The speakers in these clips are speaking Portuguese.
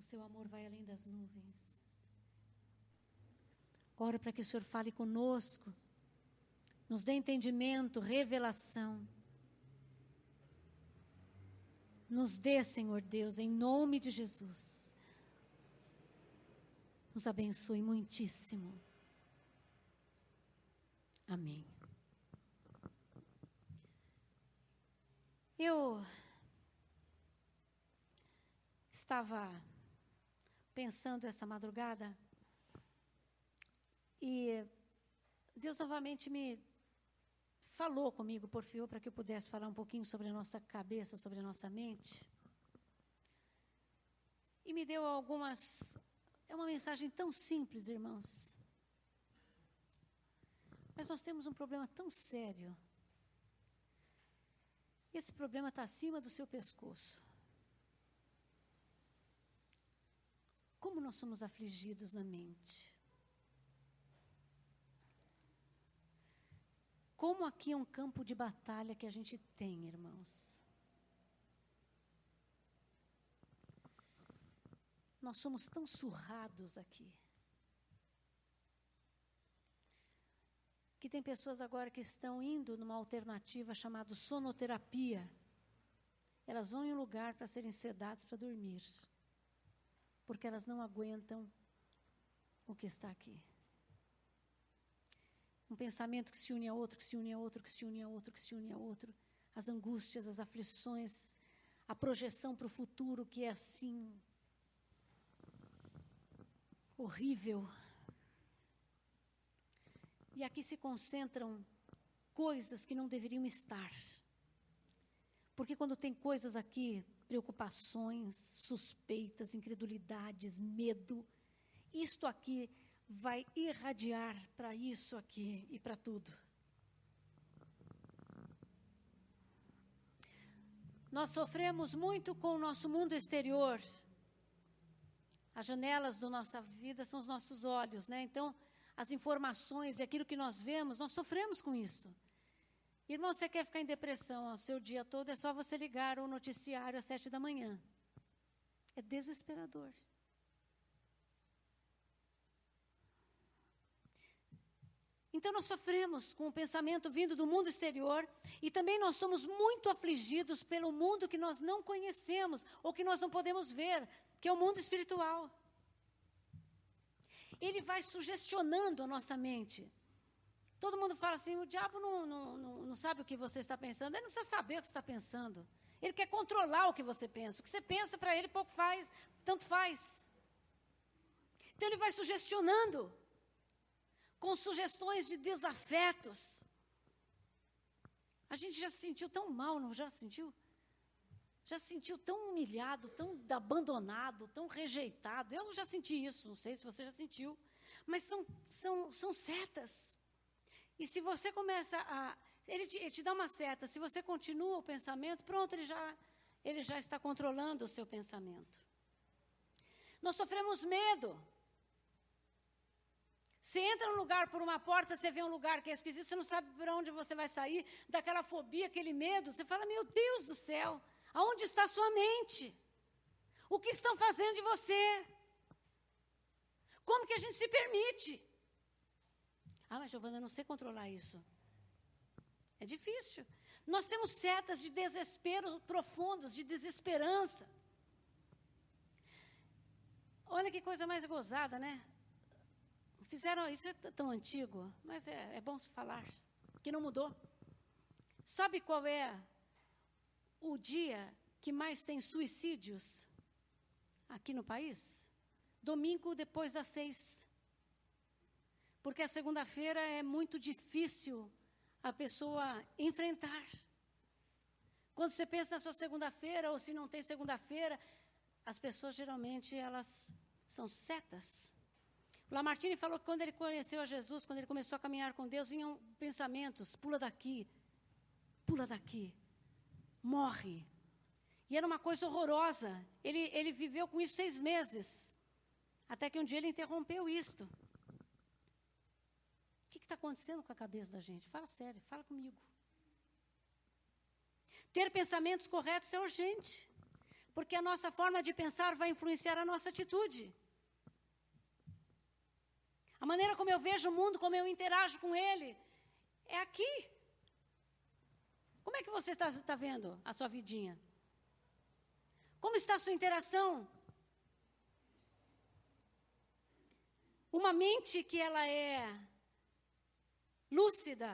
seu amor vai além das nuvens. Oro para que o Senhor fale conosco, nos dê entendimento, revelação. Nos dê, Senhor Deus, em nome de Jesus. Nos abençoe muitíssimo. Amém. Eu estava pensando essa madrugada e Deus novamente me falou comigo por fio para que eu pudesse falar um pouquinho sobre a nossa cabeça, sobre a nossa mente. E me deu algumas... É uma mensagem tão simples, irmãos. Mas nós temos um problema tão sério. Esse problema está acima do seu pescoço. Como nós somos afligidos na mente. Como aqui é um campo de batalha que a gente tem, irmãos. Nós somos tão surrados aqui. Que tem pessoas agora que estão indo numa alternativa chamada sonoterapia. Elas vão em um lugar para serem sedadas para dormir. Porque elas não aguentam o que está aqui. Um pensamento que se une a outro, que se une a outro, que se une a outro, que se une a outro. As angústias, as aflições, a projeção para o futuro que é assim... horrível. E aqui se concentram coisas que não deveriam estar. Porque quando tem coisas aqui, preocupações, suspeitas, incredulidades, medo, isto aqui vai irradiar para isso aqui e para tudo. Nós sofremos muito com o nosso mundo exterior. As janelas da nossa vida são os nossos olhos, né? Então, as informações e aquilo que nós vemos, nós sofremos com isso. Irmão, você quer ficar em depressão o seu dia todo, é só você ligar o noticiário às 7 da manhã. É desesperador. Então nós sofremos com o pensamento vindo do mundo exterior e também nós somos muito afligidos pelo mundo que nós não conhecemos ou que nós não podemos ver, que é o mundo espiritual. Ele vai sugestionando a nossa mente. Todo mundo fala assim, o diabo não sabe o que você está pensando. Ele não precisa saber o que você está pensando. Ele quer controlar o que você pensa. O que você pensa para ele pouco faz, tanto faz. Então ele vai sugestionando. Com sugestões de desafetos. A gente já se sentiu tão mal, não já sentiu? Já se sentiu tão humilhado, tão abandonado, tão rejeitado. Eu já senti isso, não sei se você já sentiu. Mas são setas. E se você começa a... Ele te dá uma seta. Se você continua o pensamento, pronto, ele já está controlando o seu pensamento. Nós sofremos medo. Você entra num lugar por uma porta, você vê um lugar que é esquisito, você não sabe para onde você vai sair, daquela fobia, aquele medo. Você fala, meu Deus do céu, aonde está a sua mente? O que estão fazendo de você? Como que a gente se permite? Ah, mas Giovana, eu não sei controlar isso. É difícil. Nós temos setas de desespero profundos, de desesperança. Olha que coisa mais gozada, né? Fizeram, isso é tão antigo, mas é bom se falar, que não mudou. Sabe qual é o dia que mais tem suicídios aqui no país? Domingo depois das 6. Porque a segunda-feira é muito difícil a pessoa enfrentar. Quando você pensa na sua segunda-feira, ou se não tem segunda-feira, as pessoas geralmente elas são setas. O Lamartine falou que quando ele conheceu a Jesus, quando ele começou a caminhar com Deus, vinham pensamentos, pula daqui, morre. E era uma coisa horrorosa. Ele viveu com isso 6 meses, até que um dia ele interrompeu isto. O que está acontecendo com a cabeça da gente? Fala sério, fala comigo. Ter pensamentos corretos é urgente. Porque a nossa forma de pensar vai influenciar a nossa atitude. A maneira como eu vejo o mundo, como eu interajo com ele, é aqui. Como é que você está vendo a sua vidinha? Como está a sua interação? Uma mente que ela é lúcida,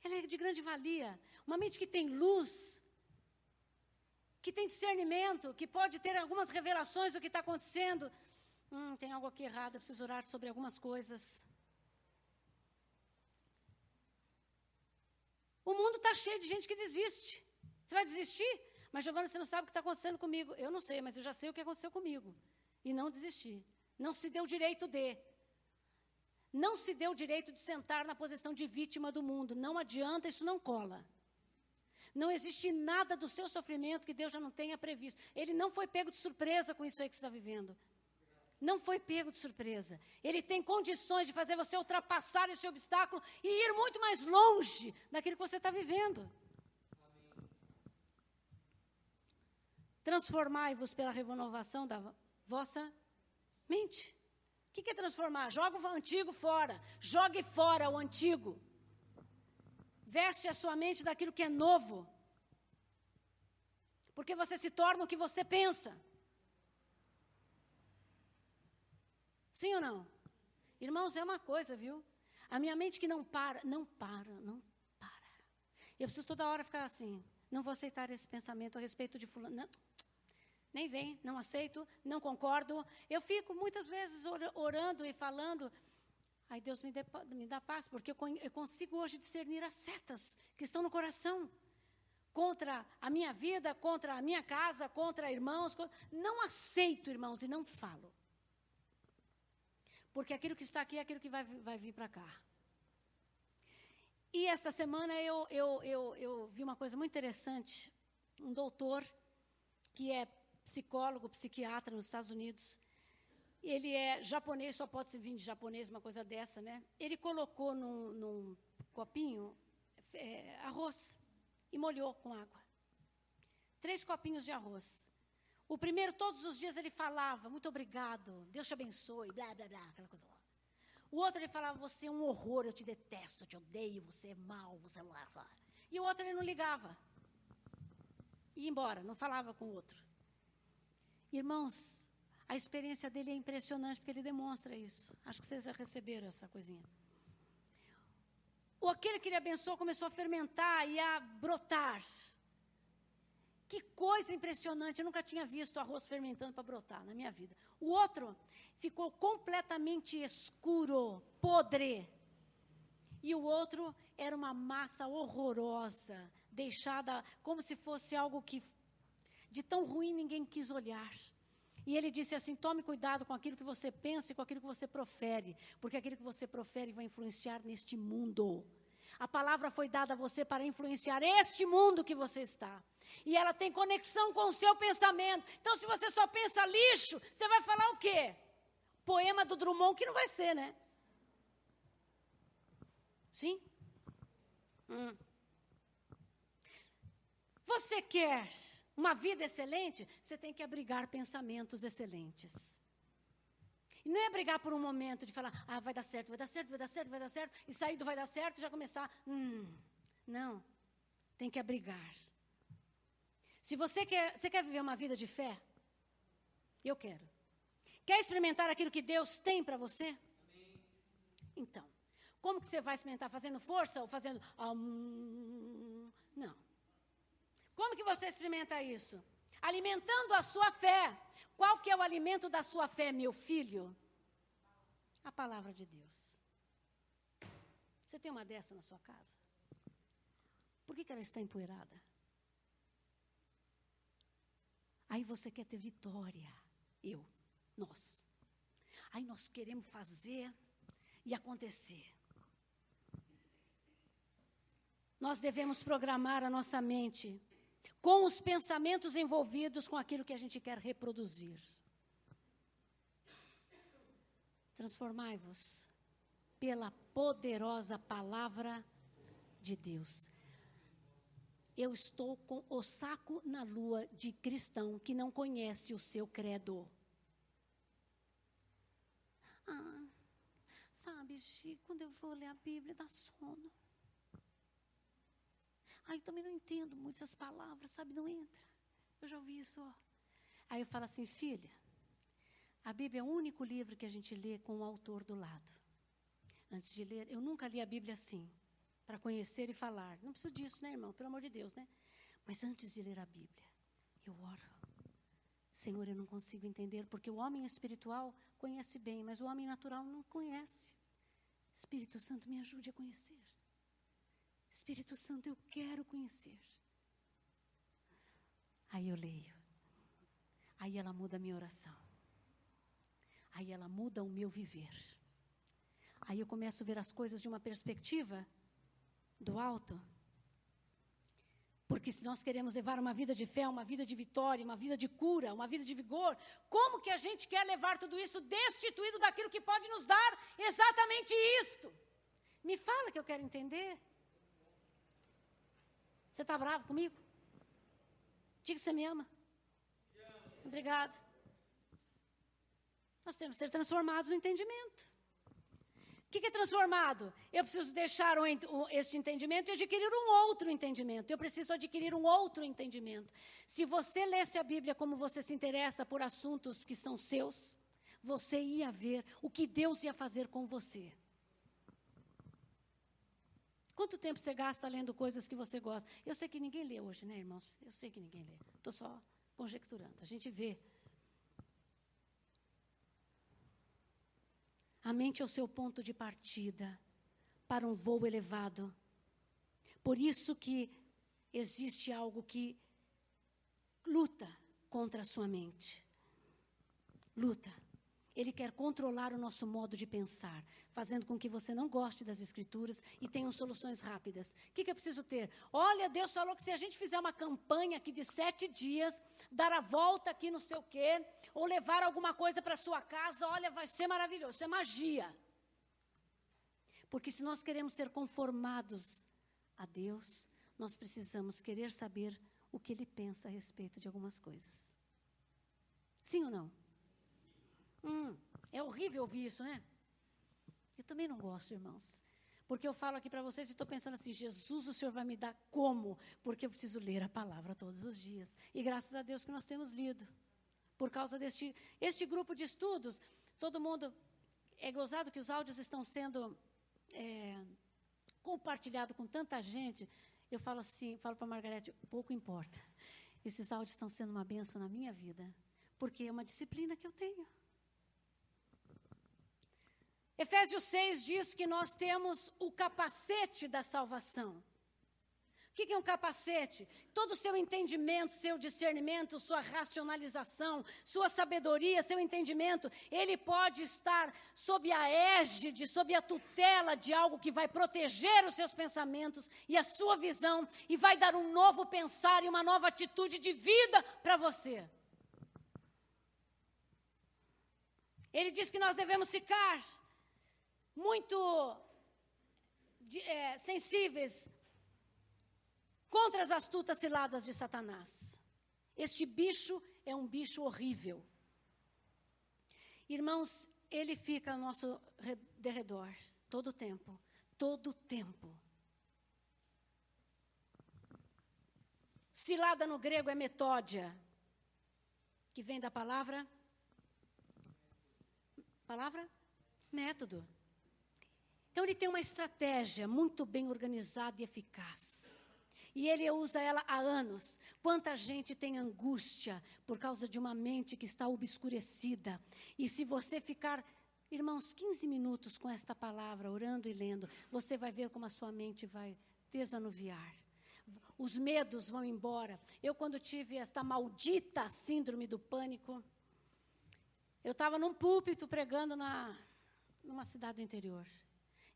ela é de grande valia. Uma mente que tem luz, que tem discernimento, que pode ter algumas revelações do que está acontecendo. Tem algo aqui errado, eu preciso orar sobre algumas coisas. O mundo está cheio de gente que desiste. Você vai desistir? Mas, Giovana, você não sabe o que está acontecendo comigo. Eu não sei, mas eu já sei o que aconteceu comigo. E não desisti. Não se deu o direito de. Não se deu o direito de sentar na posição de vítima do mundo. Não adianta, isso não cola. Não existe nada do seu sofrimento que Deus já não tenha previsto. Ele não foi pego de surpresa com isso aí que você está vivendo. Não foi pego de surpresa. Ele tem condições de fazer você ultrapassar esse obstáculo e ir muito mais longe daquilo que você está vivendo. Transformai-vos pela renovação da vossa mente. O que é transformar? Joga o antigo fora. Jogue fora o antigo. Veste a sua mente daquilo que é novo. Porque você se torna o que você pensa. Sim ou não? Irmãos, é uma coisa, viu? A minha mente que não para. Eu preciso toda hora ficar assim. Não vou aceitar esse pensamento a respeito de fulano. Não, nem vem, não aceito, não concordo. Eu fico muitas vezes orando e falando. Aí Deus me dá paz, porque eu consigo hoje discernir as setas que estão no coração. Contra a minha vida, contra a minha casa, contra irmãos. Não aceito, irmãos, e não falo. Porque aquilo que está aqui é aquilo que vai vir para cá. E esta semana eu vi uma coisa muito interessante. Um doutor, que é psicólogo, psiquiatra nos Estados Unidos. Ele é japonês, só pode vir de japonês, uma coisa dessa, né? Ele colocou num copinho arroz e molhou com água. 3 copinhos de arroz. O primeiro, todos os dias ele falava, muito obrigado, Deus te abençoe, blá, blá, blá, aquela coisa lá. O outro ele falava, você é um horror, eu te detesto, eu te odeio, você é mau, você é blá, blá. E o outro ele não ligava. Ia embora, não falava com o outro. Irmãos, a experiência dele é impressionante, porque ele demonstra isso. Acho que vocês já receberam essa coisinha. Aquele que ele abençoou começou a fermentar e a brotar. Que coisa impressionante, eu nunca tinha visto arroz fermentando para brotar na minha vida. O outro ficou completamente escuro, podre. E o outro era uma massa horrorosa, deixada como se fosse algo que de tão ruim ninguém quis olhar. E ele disse assim, tome cuidado com aquilo que você pensa e com aquilo que você profere, porque aquilo que você profere vai influenciar neste mundo. A palavra foi dada a você para influenciar este mundo que você está. E ela tem conexão com o seu pensamento. Então, se você só pensa lixo, você vai falar o quê? Poema do Drummond, que não vai ser, né? Sim? Você quer uma vida excelente? Você tem que abrigar pensamentos excelentes. E não é brigar por um momento de falar, vai dar certo, vai dar certo, vai dar certo, vai dar certo, e sair do vai dar certo e já começar, não, tem que abrigar. Se você quer viver uma vida de fé, eu quero. Quer experimentar aquilo que Deus tem para você? Amém. Então, como que você vai experimentar? Fazendo força ou fazendo, não. Como que você experimenta isso? Alimentando a sua fé. Qual que é o alimento da sua fé, meu filho? A palavra de Deus. Você tem uma dessa na sua casa? Por que ela está empoeirada? Aí você quer ter vitória. Nós. Aí nós queremos fazer e acontecer. Nós devemos programar a nossa mente com os pensamentos envolvidos com aquilo que a gente quer reproduzir. Transformai-vos pela poderosa palavra de Deus. Eu estou com o saco na lua de cristão que não conhece o seu credo. Sabe, Chico, quando eu vou ler a Bíblia, dá sono. Aí também não entendo muito essas palavras, sabe, não entra. Eu já ouvi isso, ó. Aí eu falo assim, filha, a Bíblia é o único livro que a gente lê com o autor do lado. Antes de ler, eu nunca li a Bíblia assim, para conhecer e falar. Não preciso disso, né, irmão? Pelo amor de Deus, né? Mas antes de ler a Bíblia, eu oro. Senhor, eu não consigo entender, porque o homem espiritual conhece bem, mas o homem natural não conhece. Espírito Santo, me ajude a conhecer. Espírito Santo, eu quero conhecer. Aí eu leio. Aí ela muda a minha oração. Aí ela muda o meu viver. Aí eu começo a ver as coisas de uma perspectiva do alto. Porque se nós queremos levar uma vida de fé, uma vida de vitória, uma vida de cura, uma vida de vigor, como que a gente quer levar tudo isso destituído daquilo que pode nos dar exatamente isto? Me fala que eu quero entender. Você está bravo comigo? Diga que você me ama. Obrigado. Nós temos que ser transformados no entendimento. O que é transformado? Eu preciso deixar este entendimento e adquirir um outro entendimento. Eu preciso adquirir um outro entendimento. Se você lesse a Bíblia como você se interessa por assuntos que são seus, você ia ver o que Deus ia fazer com você. Quanto tempo você gasta lendo coisas que você gosta? Eu sei que ninguém lê hoje, né, irmãos? Eu sei que ninguém lê. Estou só conjecturando. A gente vê. A mente é o seu ponto de partida para um voo elevado. Por isso que existe algo que luta contra a sua mente. Luta. Ele quer controlar o nosso modo de pensar, fazendo com que você não goste das Escrituras e tenha soluções rápidas. O que eu preciso ter? Olha, Deus falou que se a gente fizer uma campanha aqui de 7 dias, dar a volta aqui não sei o quê, ou levar alguma coisa para a sua casa, olha, vai ser maravilhoso, isso é magia. Porque se nós queremos ser conformados a Deus, nós precisamos querer saber o que Ele pensa a respeito de algumas coisas. Sim ou não? É horrível ouvir isso, né? Eu também não gosto, irmãos. Porque eu falo aqui para vocês e estou pensando assim, Jesus, o Senhor vai me dar como? Porque eu preciso ler a palavra todos os dias. E graças a Deus que nós temos lido. Por causa este grupo de estudos, todo mundo... É gozado que os áudios estão sendo compartilhados com tanta gente. Eu falo assim, falo para a Margarete, pouco importa. Esses áudios estão sendo uma bênção na minha vida. Porque é uma disciplina que eu tenho. Efésios 6 diz que nós temos o capacete da salvação. O que é um capacete? Todo o seu entendimento, seu discernimento, sua racionalização, sua sabedoria, seu entendimento, ele pode estar sob a égide, sob a tutela de algo que vai proteger os seus pensamentos e a sua visão e vai dar um novo pensar e uma nova atitude de vida para você. Ele diz que nós devemos ficar muito sensíveis contra as astutas ciladas de Satanás. Este bicho é um bicho horrível. Irmãos, ele fica ao nosso derredor, todo o tempo, todo o tempo. Cilada no grego é metódia, que vem da palavra método. Então, ele tem uma estratégia muito bem organizada e eficaz. E ele usa ela há anos. Quanta gente tem angústia por causa de uma mente que está obscurecida. E se você ficar, irmãos, 15 minutos com esta palavra, orando e lendo, você vai ver como a sua mente vai desanuviar. Os medos vão embora. Eu, quando tive esta maldita síndrome do pânico, eu estava num púlpito pregando numa cidade do interior.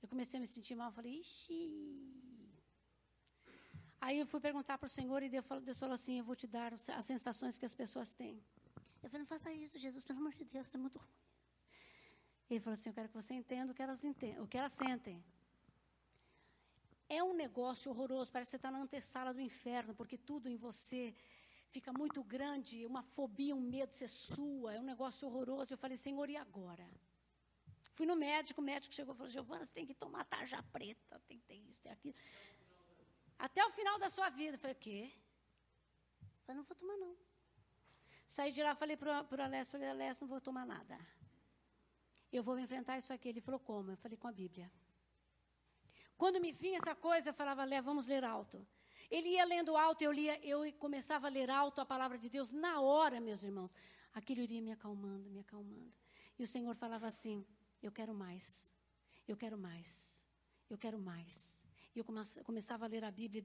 Eu comecei a me sentir mal, falei, ixi. Aí eu fui perguntar para o Senhor e Deus falou assim, eu vou te dar as sensações que as pessoas têm. Eu falei, não faça isso, Jesus, pelo amor de Deus, está muito ruim. Ele falou assim, eu quero que você entenda o que elas sentem. é um negócio horroroso, parece que você está na antessala do inferno, porque tudo em você fica muito grande, uma fobia, um medo, você sua, é um negócio horroroso. Eu falei, Senhor, e agora? Fui no médico, o médico chegou e falou, Giovana, você tem que tomar tarja preta, tem que ter isso, tem aquilo. Até o final da sua vida. Eu falei, o quê? Eu falei, não vou tomar não. Saí de lá, falei para o Alessio, não vou tomar nada. Eu vou enfrentar isso aqui. Ele falou, como? Eu falei, com a Bíblia. Quando me vinha essa coisa, eu falava, vamos ler alto. Ele ia lendo alto, eu começava a ler alto a palavra de Deus na hora, meus irmãos. Aquilo iria me acalmando, me acalmando. E o Senhor falava assim, eu quero mais, eu quero mais, eu quero mais. E eu começava a ler a Bíblia e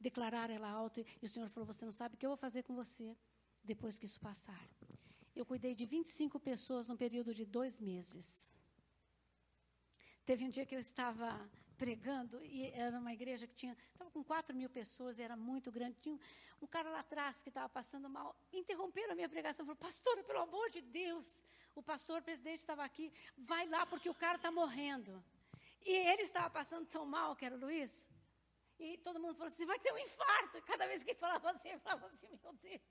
declarar ela alto. E o Senhor falou, você não sabe o que eu vou fazer com você depois que isso passar. Eu cuidei de 25 pessoas num período de 2 meses. Teve um dia que eu estava pregando, e era uma igreja que estava com 4.000 pessoas, era muito grande. Tinha um cara lá atrás que estava passando mal, interromperam a minha pregação, falou, pastora, pelo amor de Deus, o pastor presidente estava aqui, vai lá porque o cara está morrendo. E ele estava passando tão mal, que era o Luiz, e todo mundo falou assim, vai ter um infarto. E cada vez que ele falava assim, meu Deus,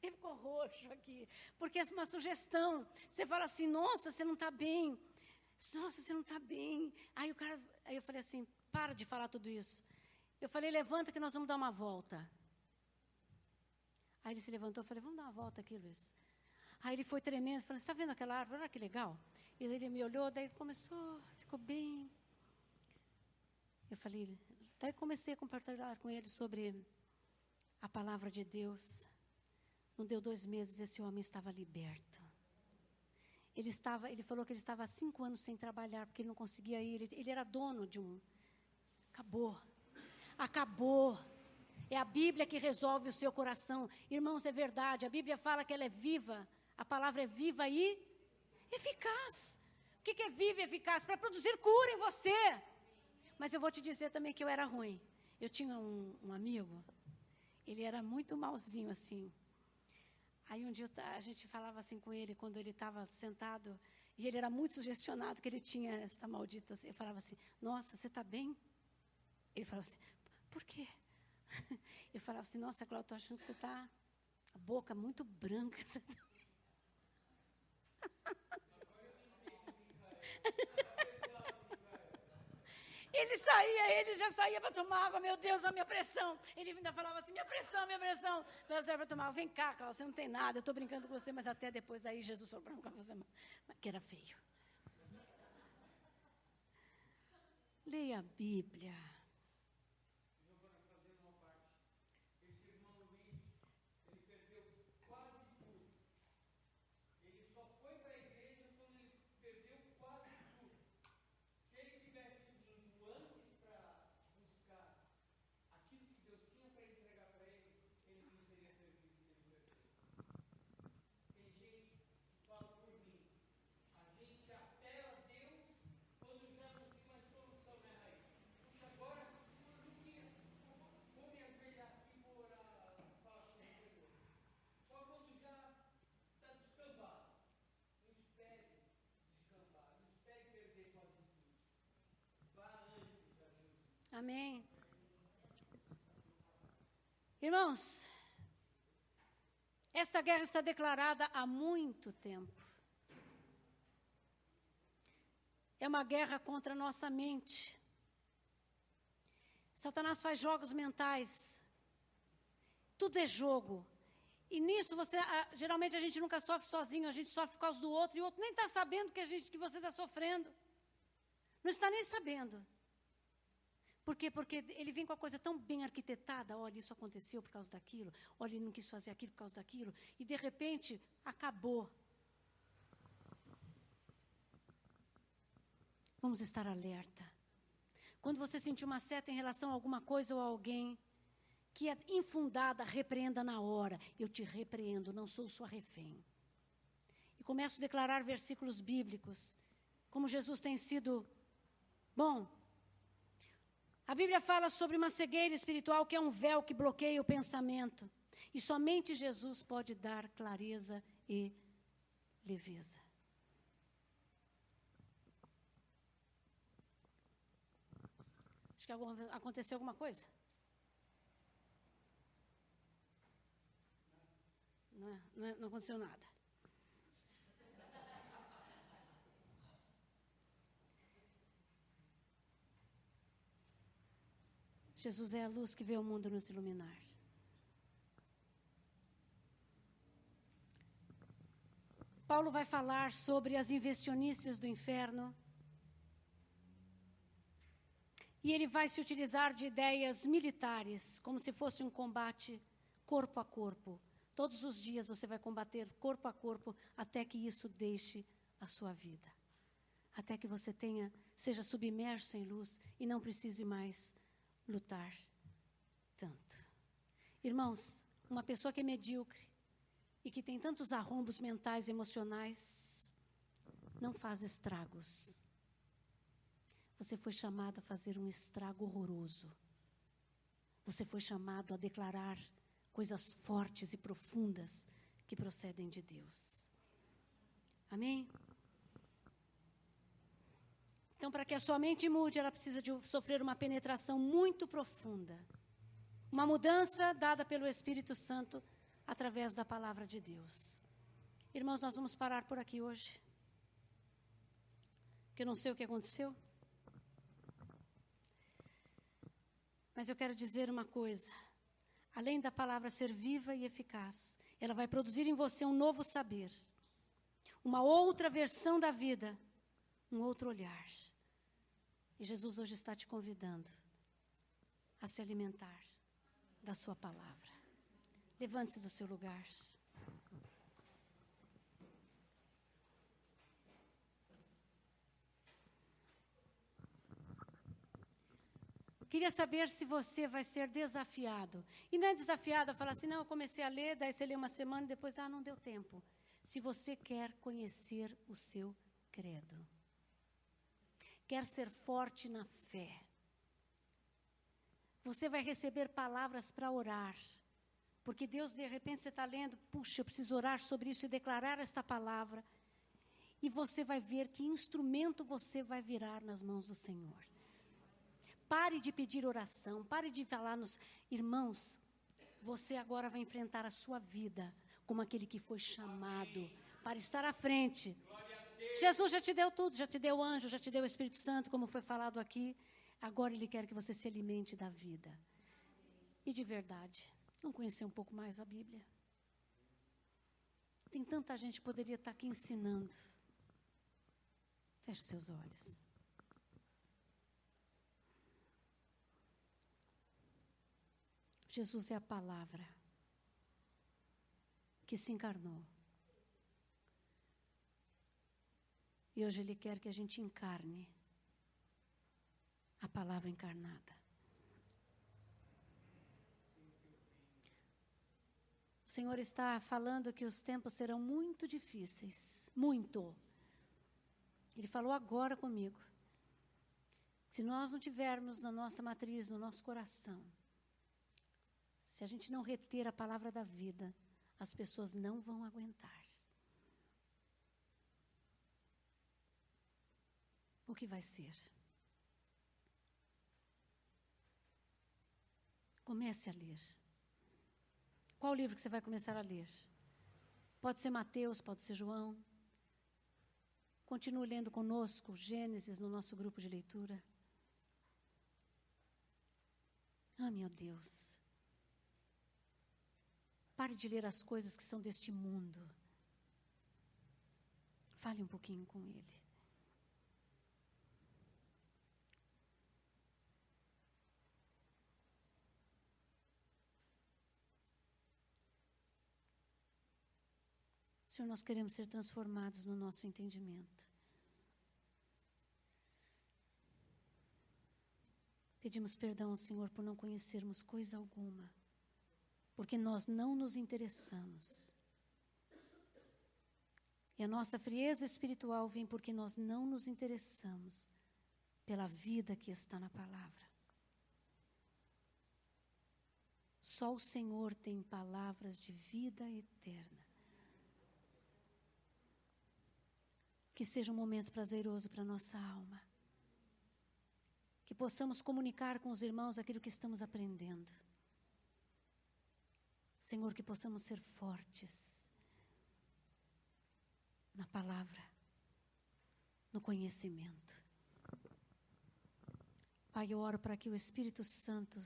ele ficou roxo aqui, porque é uma sugestão. Você fala assim, nossa, você não está bem. Nossa, você não está bem. Aí eu falei assim, para de falar tudo isso. Eu falei, levanta que nós vamos dar uma volta. Aí ele se levantou, eu falei, vamos dar uma volta aqui, Luiz. Aí ele foi tremendo, falei, você está vendo aquela árvore? Olha que legal. E ele me olhou, daí começou, ficou bem. Eu falei, daí comecei a compartilhar com ele sobre a palavra de Deus. Não deu 2 meses, esse homem estava liberto. Ele falou que ele estava há 5 anos sem trabalhar, porque ele não conseguia ir. Ele era dono de um... Acabou. É a Bíblia que resolve o seu coração. Irmãos, é verdade. A Bíblia fala que ela é viva. A palavra é viva e eficaz. O que é viva e eficaz? Para produzir cura em você. Mas eu vou te dizer também que eu era ruim. Eu tinha um amigo, ele era muito malzinho assim. Aí um dia a gente falava assim com ele, quando ele estava sentado, e ele era muito sugestionado, que ele tinha essa maldita, eu falava assim, nossa, você está bem? Ele falava assim, por quê? Eu falava assim, nossa, Cláudia, estou achando que você está, a boca muito branca. Você tá... Ele já saía para tomar água, meu Deus, a minha pressão. Ele ainda falava assim, minha pressão. Meu Zé para tomar água, vem cá, Cláudia, você não tem nada, eu estou brincando com você, mas até depois daí Jesus falou para você, que era feio. Leia a Bíblia. Amém. Irmãos, esta guerra está declarada há muito tempo. É uma guerra contra a nossa mente. Satanás faz jogos mentais. Tudo é jogo. E nisso, geralmente a gente nunca sofre sozinho, a gente sofre por causa do outro, e o outro nem está sabendo que você está sofrendo. Não está nem sabendo. Por quê? Porque ele vem com a coisa tão bem arquitetada, olha, isso aconteceu por causa daquilo, olha, ele não quis fazer aquilo por causa daquilo, e de repente, acabou. Vamos estar alerta. Quando você sentir uma seta em relação a alguma coisa ou a alguém que é infundada, repreenda na hora. Eu te repreendo, não sou sua refém. E começo a declarar versículos bíblicos, como Jesus tem sido bom. A Bíblia fala sobre uma cegueira espiritual, que é um véu que bloqueia o pensamento. E somente Jesus pode dar clareza e leveza. Acho que aconteceu alguma coisa. Não aconteceu nada. Jesus é a luz que vê o mundo nos iluminar. Paulo vai falar sobre as investionices do inferno. E ele vai se utilizar de ideias militares, como se fosse um combate corpo a corpo. Todos os dias você vai combater corpo a corpo até que isso deixe a sua vida. Até que você seja submerso em luz e não precise mais lutar tanto. Irmãos, uma pessoa que é medíocre e que tem tantos arrombos mentais e emocionais, não faz estragos. Você foi chamado a fazer um estrago horroroso. Você foi chamado a declarar coisas fortes e profundas que procedem de Deus. Amém? Então, para que a sua mente mude, ela precisa de sofrer uma penetração muito profunda. Uma mudança dada pelo Espírito Santo através da palavra de Deus. Irmãos, nós vamos parar por aqui hoje. Porque eu não sei o que aconteceu. Mas eu quero dizer uma coisa. Além da palavra ser viva e eficaz, ela vai produzir em você um novo saber. Uma outra versão da vida. Um outro olhar. E Jesus hoje está te convidando a se alimentar da sua palavra. Levante-se do seu lugar. Queria saber se você vai ser desafiado. E não é desafiado a falar assim, não, eu comecei a ler, daí você lê uma semana e depois, não deu tempo. Se você quer conhecer o seu credo. Quer ser forte na fé. Você vai receber palavras para orar. Porque Deus, de repente, você está lendo, puxa, eu preciso orar sobre isso e declarar esta palavra. E você vai ver que instrumento você vai virar nas mãos do Senhor. Pare de pedir oração, pare de falar nos... Irmãos, você agora vai enfrentar a sua vida como aquele que foi chamado para estar à frente. Jesus já te deu tudo, já te deu o anjo, já te deu o Espírito Santo, como foi falado aqui. Agora Ele quer que você se alimente da vida. E de verdade, vamos conhecer um pouco mais a Bíblia. Tem tanta gente que poderia estar aqui ensinando. Feche os seus olhos. Jesus é a palavra que se encarnou. E hoje Ele quer que a gente encarne a palavra encarnada. O Senhor está falando que os tempos serão muito difíceis. Muito. Ele falou agora comigo. Se nós não tivermos na nossa matriz, no nosso coração, se a gente não reter a palavra da vida, as pessoas não vão aguentar. O que vai ser? Comece a ler. Qual livro que você vai começar a ler? Pode ser Mateus, pode ser João. Continue lendo conosco Gênesis no nosso grupo de leitura. Ah, meu Deus. Pare de ler as coisas que são deste mundo. Fale um pouquinho com Ele. Senhor, nós queremos ser transformados no nosso entendimento. Pedimos perdão ao Senhor por não conhecermos coisa alguma, porque nós não nos interessamos. E a nossa frieza espiritual vem porque nós não nos interessamos pela vida que está na palavra. Só o Senhor tem palavras de vida eterna. Que seja um momento prazeroso para a nossa alma. que possamos comunicar com os irmãos aquilo que estamos aprendendo. Senhor, que possamos ser fortes na palavra, no conhecimento. Pai, eu oro para que o Espírito Santo